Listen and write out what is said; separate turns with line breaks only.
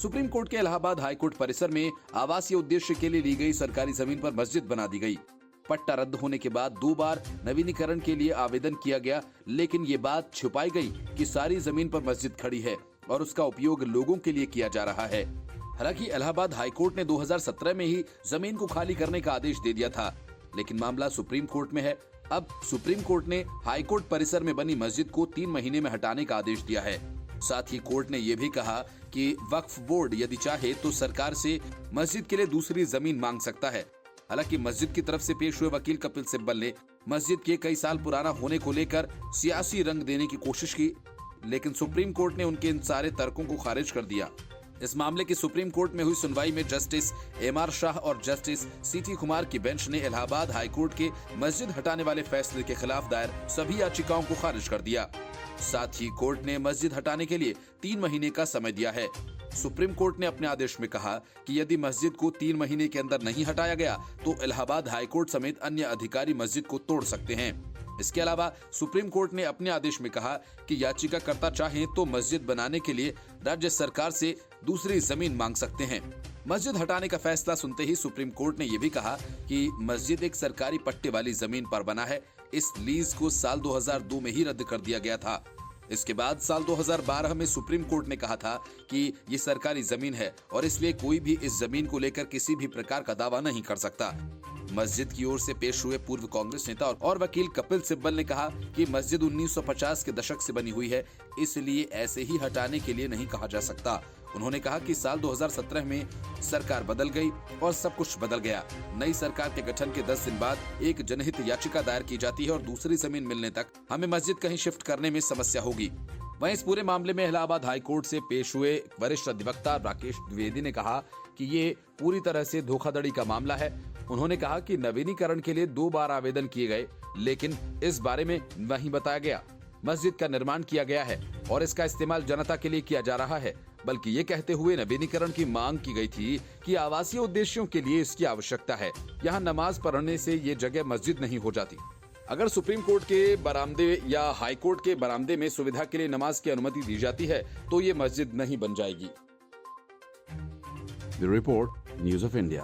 Supreme court के Allahabad high court परिसर में आवासीय उद्देश्य के लिए ली गई सरकारी जमीन पर मस्जिद बना दी गई। पट्टा रद्द होने के बाद 2 बार नवीनीकरण के लिए आवेदन किया गया, लेकिन ये बात छुपाई गई कि सारी जमीन पर मस्जिद खड़ी है और उसका उपयोग लोगों के लिए किया जा रहा है। हालांकि इलाहाबाद हाई कोर्ट ने 2017 में ही जमीन को खाली करने का आदेश दे दिया था, लेकिन मामला सुप्रीम कोर्ट में है। अब सुप्रीम कोर्ट ने हाई कोर्ट परिसर में बनी मस्जिद को 3 महीने में हटाने का आदेश दिया है। साथ ही कोर्ट ने यह भी कहा कि वक्फ बोर्ड यदि चाहे तो सरकार से मस्जिद के लिए दूसरी जमीन मांग सकता है। हालांकि मस्जिद की तरफ से पेश हुए वकील कपिल सिब्बल ने मस्जिद के कई साल पुराना होने को लेकर सियासी रंग देने की कोशिश की, लेकिन सुप्रीम कोर्ट ने उनके इन सारे तर्कों को खारिज कर दिया। इस मामले की सुप्रीम कोर्ट में हुई सुनवाई में जस्टिस एम.आर. शाह और जस्टिस सी.टी. कुमार की बेंच ने इलाहाबाद हाई कोर्ट के मस्जिद हटाने वाले फैसले के खिलाफ दायर सभी याचिकाओं को खारिज कर दिया। साथ ही कोर्ट ने मस्जिद हटाने के लिए 3 महीने का समय दिया है। सुप्रीम कोर्ट ने अपने आदेश में कहा कि यदि मस्जिद को 3 महीने के अंदर नहीं हटाया गया तो इलाहाबाद हाई कोर्ट समेत अन्य अधिकारी मस्जिद को तोड़ सकते हैं। इसके अलावा सुप्रीम कोर्ट ने अपने आदेश में कहा कि याचिकाकर्ता चाहें तो मस्जिद बनाने के लिए राज्य सरकार से दूसरी जमीन मांग सकते हैं। मस्जिद हटाने का फैसला सुनते ही सुप्रीम कोर्ट ने यह भी कहा कि मस्जिद एक सरकारी पट्टे वाली जमीन पर बना है। इस लीज को साल 2002 में ही रद्द कर दिया गया था। इसके बाद साल 2012 में सुप्रीम कोर्ट ने कहा था कि ये सरकारी जमीन है और इसलिए कोई भी इस जमीन को लेकर किसी भी प्रकार का दावा नहीं कर सकता। मस्जिद की ओर से पेश हुए पूर्व कांग्रेस नेता और वकील कपिल सिब्बल ने कहा कि मस्जिद 1950 के दशक से बनी हुई है, इसलिए ऐसे ही हटाने के लिए नहीं कहा जा सकता। उन्होंने कहा कि साल 2017 में सरकार बदल गई और सब कुछ बदल गया। नई सरकार के गठन के 10 दिन बाद एक जनहित याचिका दायर की जाती है और दूसरी जमीन मिलने तक हमें मस्जिद कहीं शिफ्ट करने में समस्या होगी। वहीं इस पूरे मामले में इलाहाबाद हाई कोर्ट से पेश हुए वरिष्ठ अधिवक्ता राकेश द्विवेदी ने कहा कि ये पूरी तरह से धोखाधड़ी का मामला है। उन्होंने कहा कि नवीनीकरण के लिए 2 बार आवेदन किए गए, लेकिन इस बारे में नहीं बताया गया। मस्जिद का निर्माण किया गया है और इसका इस्तेमाल जनता के लिए किया जा रहा है, बल्कि ये कहते हुए नवीनीकरण की मांग की गई थी कि आवासीय उद्देश्यों के लिए इसकी आवश्यकता है। यहाँ नमाज पढ़ने से ये जगह मस्जिद नहीं हो जाती। अगर सुप्रीम कोर्ट के बरामदे या हाई कोर्ट के बरामदे में सुविधा के लिए नमाज की अनुमति दी जाती है तो ये मस्जिद नहीं बन जाएगी।
The report, News of India.